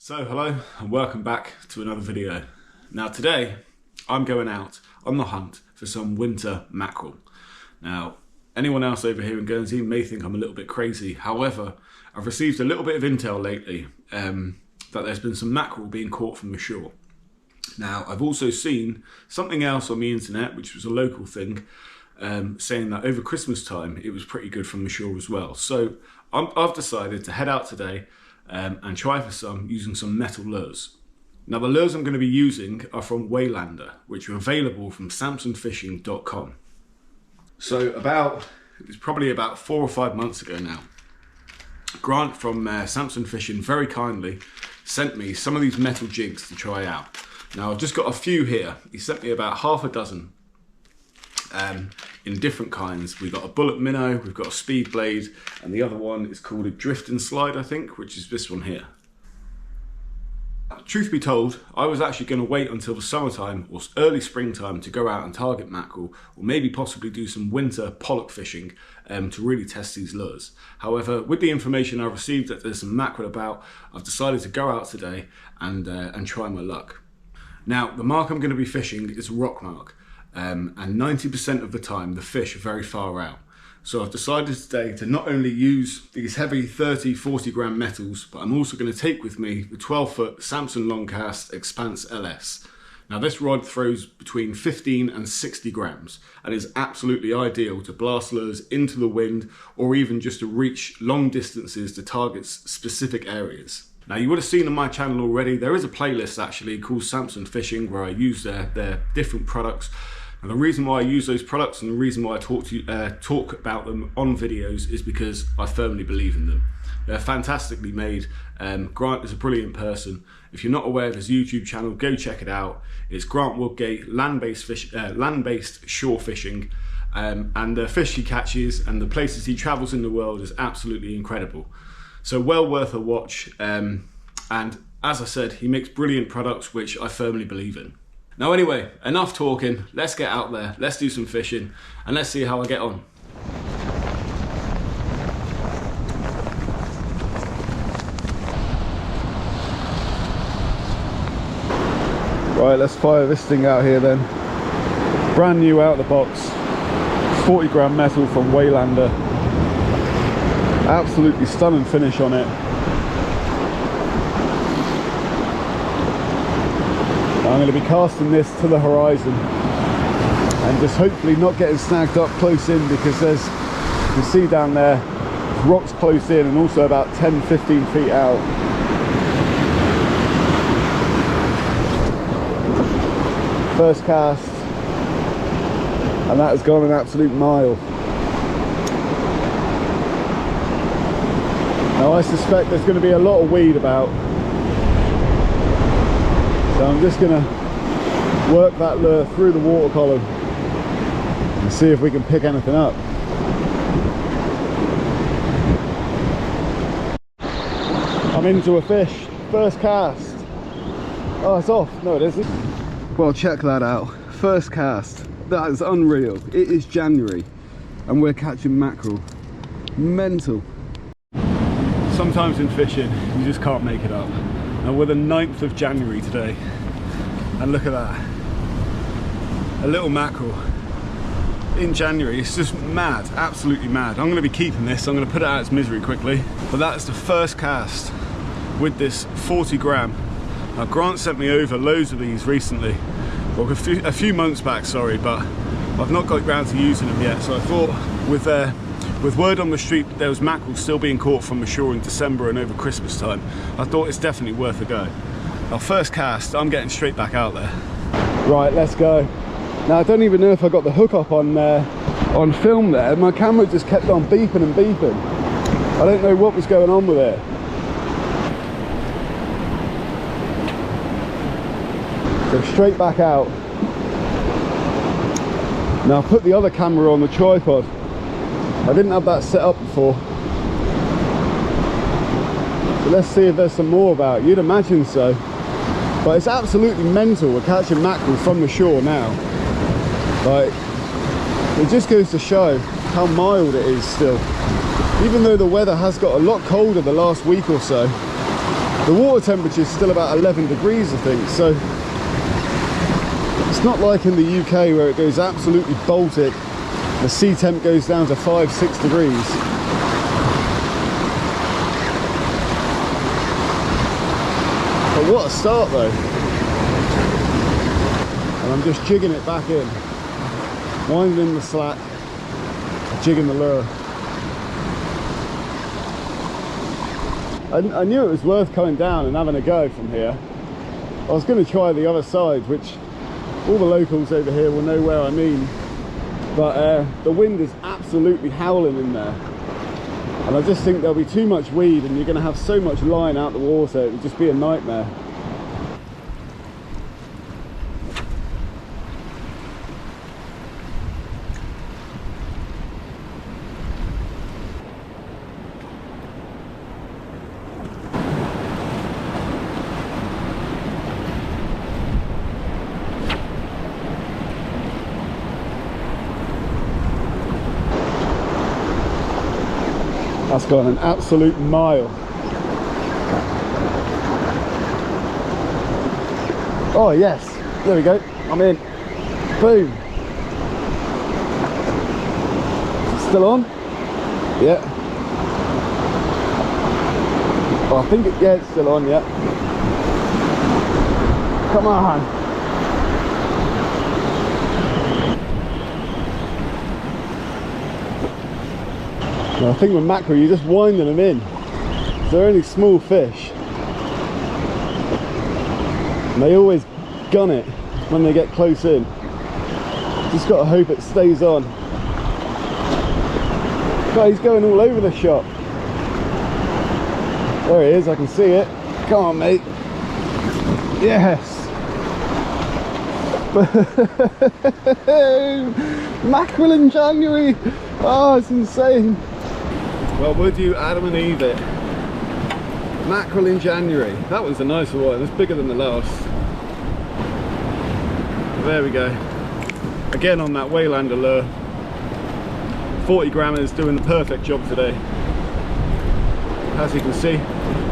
So hello and welcome back to another video. Now today I'm going out on the hunt for some winter mackerel. Now anyone else over here in Guernsey may think I'm a little bit crazy. However, I've received a little bit of intel lately that there's been some mackerel being caught from the shore. Now I've also seen something else on the internet, which was a local thing, saying that over Christmas time it was pretty good from the shore as well. So I've decided to head out today and try for some using some metal lures. Now the lures I'm going to be using are from Waylander, which are available from samsonfishing.com. So it was probably about 4 or 5 months ago now, Grant from Samson Fishing very kindly sent me some of these metal jigs to try out. Now I've just got a few here. He sent me about half a dozen in different kinds. We've got a bullet minnow, we've got a speed blade, and the other one is called a drift and slide, I think, which is this one here. Truth be told, I was actually going to wait until the summertime or early springtime to go out and target mackerel, or maybe possibly do some winter pollock fishing to really test these lures. However, with the information I received that there's some mackerel about, I've decided to go out today and try my luck. Now the mark I'm going to be fishing is a rock mark. And 90% of the time the fish are very far out. So I've decided today to not only use these heavy 30-40 gram metals, but I'm also going to take with me the 12-foot Samson Longcast Exspanse LS. Now this rod throws between 15 and 60 grams and is absolutely ideal to blast lures into the wind or even just to reach long distances to target specific areas. Now you would have seen on my channel already, there is a playlist actually called Samson Fishing where I use their different products. And the reason why I use those products and the reason why I talk about them on videos is because I firmly believe in them. They're fantastically made. Grant is a brilliant person. If you're not aware of his YouTube channel, go check it out. It's Grant Woodgate, land-based shore fishing. And the fish he catches and the places he travels in the world is absolutely incredible. So well worth a watch. And as I said, he makes brilliant products, which I firmly believe in. Now anyway, enough talking, let's get out there, let's do some fishing, and let's see how I get on. Right, let's fire this thing out here then. Brand new out of the box, 40 gram metal from Waylander. Absolutely stunning finish on it. I'm going to be casting this to the horizon and just hopefully not getting snagged up close in, because there's, you can see down there, rocks close in and also about 10-15 feet out. First cast, and that has gone an absolute mile. Now I suspect there's going to be a lot of weed about, so I'm just going to work that lure through the water column and see if we can pick anything up. I'm into a fish, first cast. Oh, it's off. No, it isn't. Well, check that out. First cast. That is unreal. It is January and we're catching mackerel. Mental. Sometimes in fishing, you just can't make it up. And we're the 9th of January today, and look at that, a little mackerel in January. It's just mad, absolutely mad. I'm going to be keeping this, I'm going to put it out of its misery quickly, but that's the first cast with this 40 gram. Now Grant sent me over loads of these recently, well a few months back, sorry, but I've not got around to using them yet, so I thought with word on the street that there was mackerel still being caught from the shore in December and over Christmas time, I thought it's definitely worth a go. Now first cast, I'm getting straight back out there. Right, let's go. Now I don't even know if I got the hook up on film there. My camera just kept on beeping and beeping. I don't know what was going on with it. So straight back out. Now I've put the other camera on the tripod. I didn't have that set up before. So let's see if there's some more about. You'd imagine so. But it's absolutely mental. We're catching mackerel from the shore now. Like, it just goes to show how mild it is still. Even though the weather has got a lot colder the last week or so, The water temperature is still about 11 degrees, I think, so it's not like in the UK where it goes absolutely Baltic. The sea temp goes down to 5-6 degrees. But what a start though. And I'm just jigging it back in, winding in the slack, jigging the lure. I knew it was worth coming down and having a go from here. I was going to try the other side, which all the locals over here will know where I mean. But the wind is absolutely howling in there. And I just think there'll be too much weed and you're going to have so much line out the water, it would just be a nightmare. That's gone an absolute mile. Oh yes, there we go, I'm in. Boom. Still on? Yeah. Oh, I think yeah, it's still on, yeah. Come on. Now, I think with mackerel, you're just winding them in. They're only small fish. And they always gun it when they get close in. Just got to hope it stays on. God, he's going all over the shop. There he is, I can see it. Come on, mate. Yes. Mackerel in January. Oh, it's insane. Well, would you Adam and Eve it? Mackerel in January. That was a nicer one. It's bigger than the last. There we go. Again on that Waylander lure. 40 grammers doing the perfect job today. As you can see,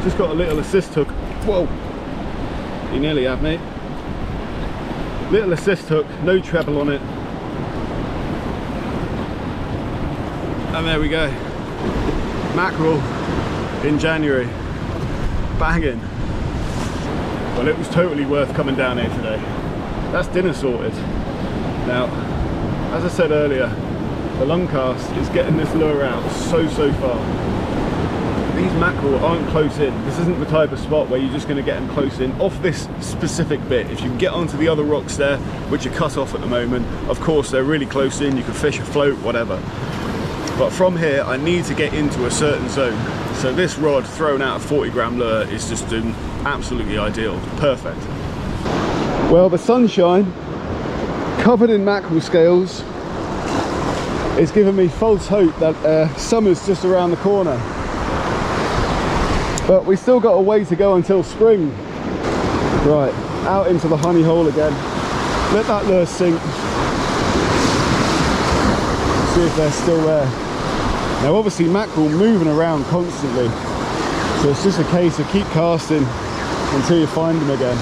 just got a little assist hook. Whoa! You nearly have, mate. Little assist hook, no treble on it. And there we go. Mackerel in January. Banging. Well, it was totally worth coming down here today. That's dinner sorted. Now, as I said earlier, the Longcast is getting this lure out so far. These mackerel aren't close in. This isn't the type of spot where you're just going to get them close in off this specific bit. If you can get onto the other rocks there, which are cut off at the moment, of course they're really close in, you can fish a float, whatever. But from here, I need to get into a certain zone. So this rod thrown out a 40 gram lure is just absolutely ideal, perfect. Well, the sunshine, covered in mackerel scales, is giving me false hope that summer's just around the corner. But we still got a way to go until spring. Right, out into the honey hole again. Let that lure sink. See if they're still there. Now obviously mackerel moving around constantly, so it's just a case of keep casting until you find them again.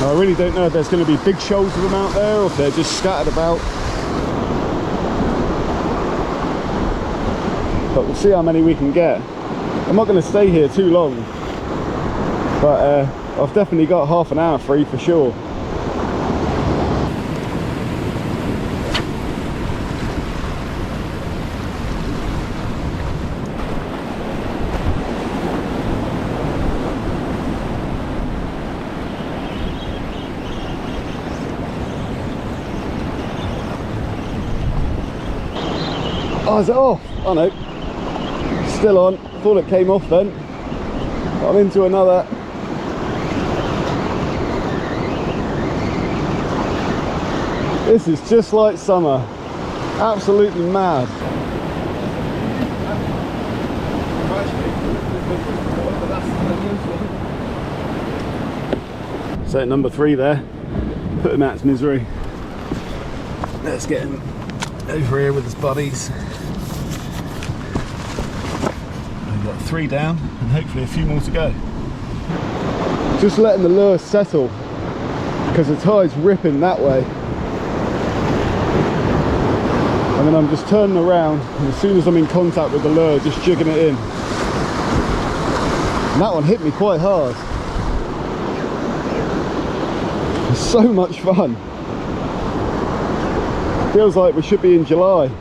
Now I really don't know if there's going to be big shoals of them out there or if they're just scattered about. But we'll see how many we can get. I'm not going to stay here too long, but I've definitely got half an hour free for sure. Oh, is it off? Oh no, still on. Thought it came off then. I'm into another. This is just like summer. Absolutely mad. So number 3 there. Put him out to misery. Let's get him over here with his buddies. We've got 3 down and hopefully a few more to go. Just letting the lure settle because the tide's ripping that way. And then I'm just turning around, and as soon as I'm in contact with the lure, just jigging it in. And that one hit me quite hard. It's so much fun. Feels like we should be in July.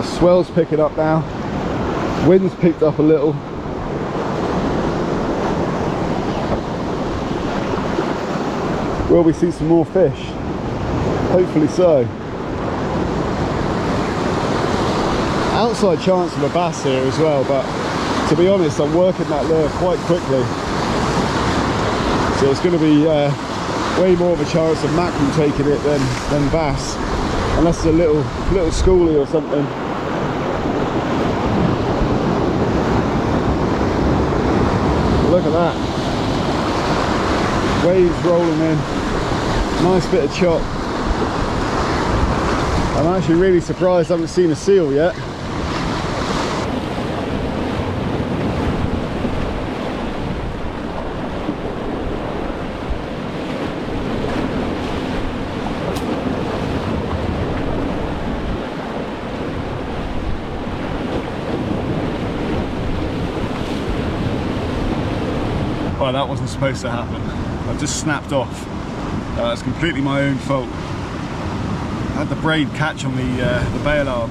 Swell's picking up now. Wind's picked up a little. Will we see some more fish? Hopefully so. Outside chance of a bass here as well, but to be honest, I'm working that lure quite quickly. So it's going to be way more of a chance of mackerel taking it than bass. Unless it's a little schoolie or something. Look at that. Waves rolling in. Nice bit of chop. I'm actually really surprised I haven't seen a seal yet. Well, that wasn't supposed to happen. I just snapped off. It's completely my own fault. I had the braid catch on the bail arm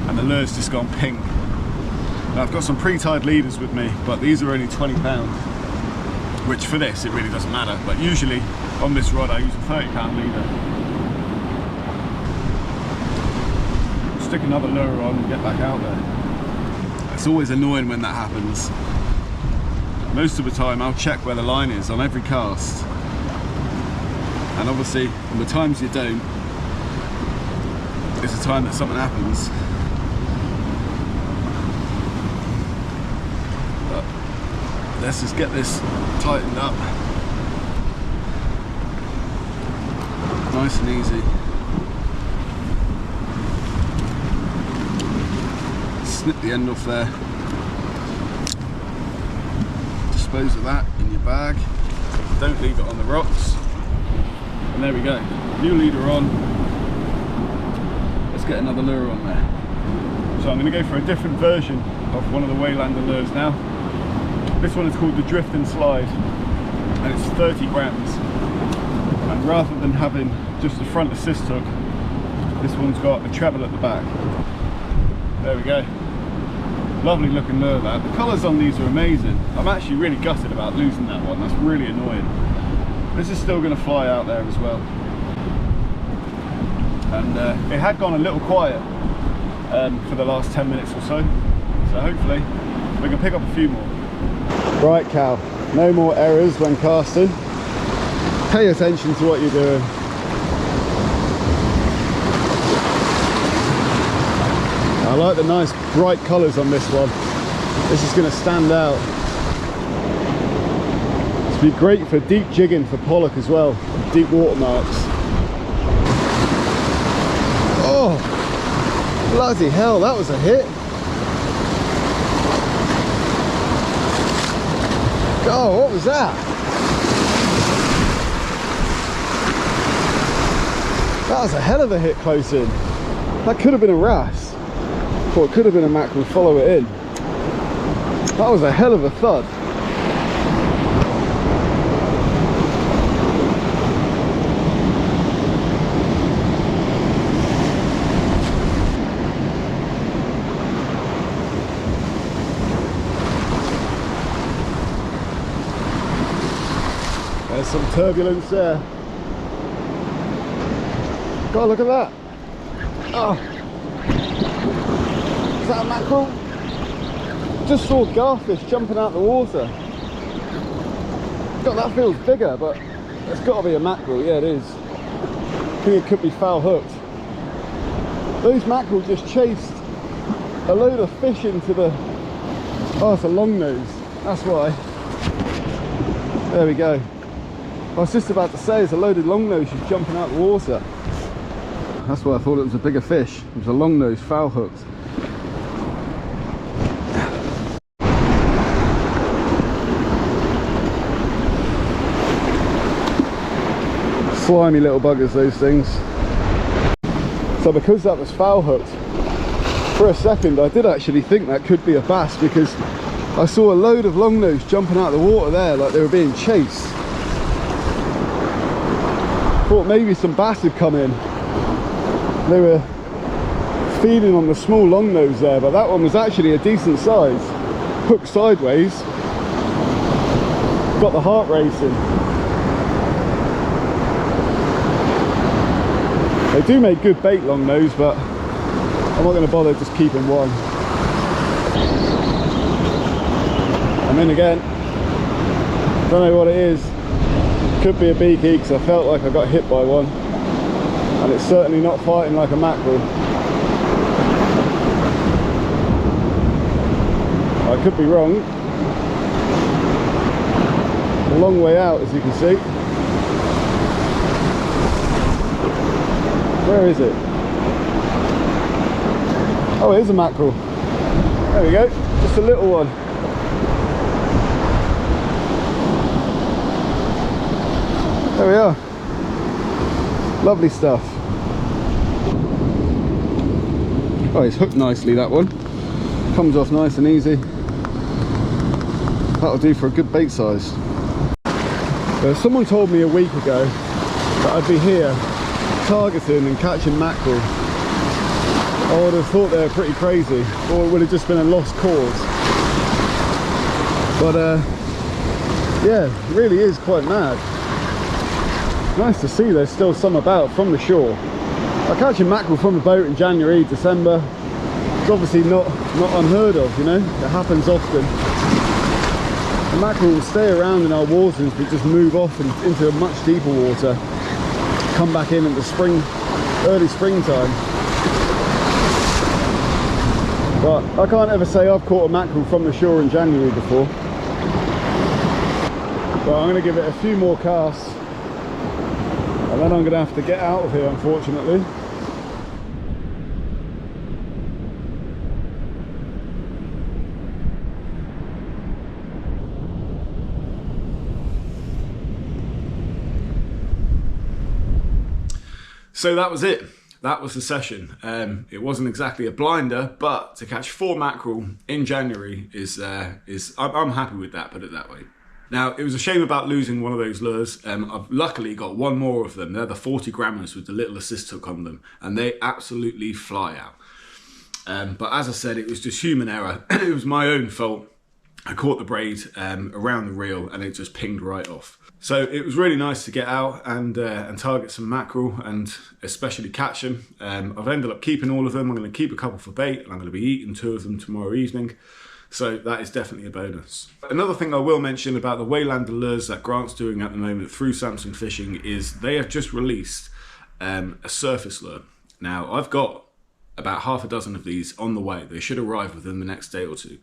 and the lure's just gone pink. Now, I've got some pre-tied leaders with me, but these are only 20 pounds, which for this it really doesn't matter. But usually on this rod I use a 30-pound leader. Stick another lure on and get back out there. It's always annoying when that happens. Most of the time I'll check where the line is on every cast, and obviously on the times you don't, it's the time that something happens. But let's just get this tightened up nice and easy. Snip the end off there. Dispose of that in your bag. Don't leave it on the rocks. And there we go. New leader on. Let's get another lure on there. So I'm going to go for a different version of one of the Waylander lures now. This one is called the Drift and Slide, and it's 30 grams. And rather than having just the front assist hook, this one's got a treble at the back. There we go. Lovely looking lure that. The colours on these are amazing. I'm actually really gutted about losing that one. That's really annoying. This is still going to fly out there as well. And it had gone a little quiet for the last 10 minutes or so. So hopefully we can pick up a few more. Right, Cal. No more errors when casting. Pay attention to what you're doing. I like the nice bright colours on this one. This is going to stand out. This would be great for deep jigging for pollock as well, deep watermarks. Oh, bloody hell, that was a hit. Oh, what was that? That was a hell of a hit close in. That could have been a wrasse. Or it could have been a mackerel, follow it in. That was a hell of a thud. There's some turbulence there. God, look at that. Oh. Is that a mackerel? Just saw garfish jumping out the water. God, that feels bigger, but it's got to be a mackerel. Yeah, it is. I think it could be foul hooked. Those mackerel just chased a load of fish into the Oh, it's a long nose, that's why. There we go. I was just about to say it's a loaded long nose just jumping out of the water. That's why I thought it was a bigger fish. It was a long nose foul hooked. Slimy little buggers, those things. So because that was foul hooked, for a second I did actually think that could be a bass, because I saw a load of long nose jumping out of the water there like they were being chased. Thought maybe some bass had come in. They were feeding on the small long nose there, but that one was actually a decent size. Hooked sideways. Got the heart racing. They do make good bait, long nose, but I'm not going to bother just keeping one. And then again, don't know what it is. Could be a beaky, because I felt like I got hit by one, and it's certainly not fighting like a mackerel. I could be wrong. A long way out, as you can see. Where is it? Oh, it is a mackerel. There we go, just a little one. There we are. Lovely stuff. Oh, it's hooked nicely, that one. Comes off nice and easy. That'll do for a good bait size. Someone told me a week ago that I'd be here targeting and catching mackerel. I would have thought they were pretty crazy, or it would have just been a lost cause. But yeah, it really is quite mad. Nice to see there's still some about from the shore. Like catching mackerel from a boat in January, December, it's obviously not unheard of, you know, it happens often. The mackerel will stay around in our waters but just move off into a much deeper water, come back in at the spring, early springtime. But I can't ever say I've caught a mackerel from the shore in January before. But I'm going to give it a few more casts, and then I'm going to have to get out of here, unfortunately. So that was it. That was the session. It wasn't exactly a blinder, but to catch 4 mackerel in January is I'm happy with that, put it that way. Now, it was a shame about losing one of those lures. I've luckily got one more of them. They're the 40 grammers with the little assist hook on them, and they absolutely fly out. But as I said, it was just human error. It was my own fault. I caught the braid around the reel and it just pinged right off. So it was really nice to get out and target some mackerel, and especially catch them. I've ended up keeping all of them. I'm going to keep a couple for bait, and I'm going to be eating 2 of them tomorrow evening. So that is definitely a bonus. Another thing I will mention about the Waylander lures that Grant's doing at the moment through Samson Fishing is they have just released a surface lure. Now, I've got about half a dozen of these on the way. They should arrive within the next day or 2.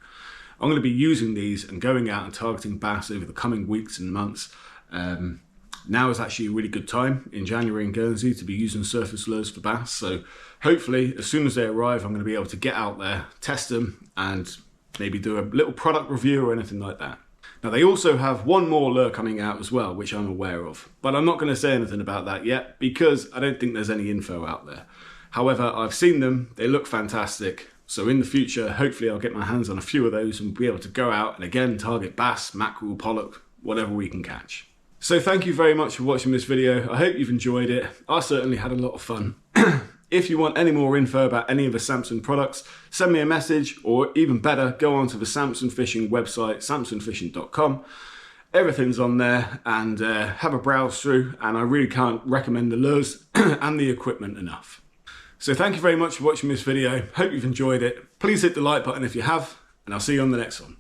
I'm going to be using these and going out and targeting bass over the coming weeks and months. Now is actually a really good time in January in Guernsey to be using surface lures for bass. So hopefully, as soon as they arrive, I'm going to be able to get out there, test them, and maybe do a little product review or anything like that. Now, they also have one more lure coming out as well, which I'm aware of. But I'm not going to say anything about that yet because I don't think there's any info out there. However, I've seen them. They look fantastic. So in the future, hopefully I'll get my hands on a few of those and be able to go out and again target bass, mackerel, pollock, whatever we can catch. So thank you very much for watching this video. I hope you've enjoyed it. I certainly had a lot of fun. If you want any more info about any of the Samson products, send me a message, or even better, go onto the Samson Fishing website, samsonfishing.com. Everything's on there, and have a browse through, and I really can't recommend the lures and the equipment enough. So thank you very much for watching this video. Hope you've enjoyed it. Please hit the like button if you have, and I'll see you on the next one.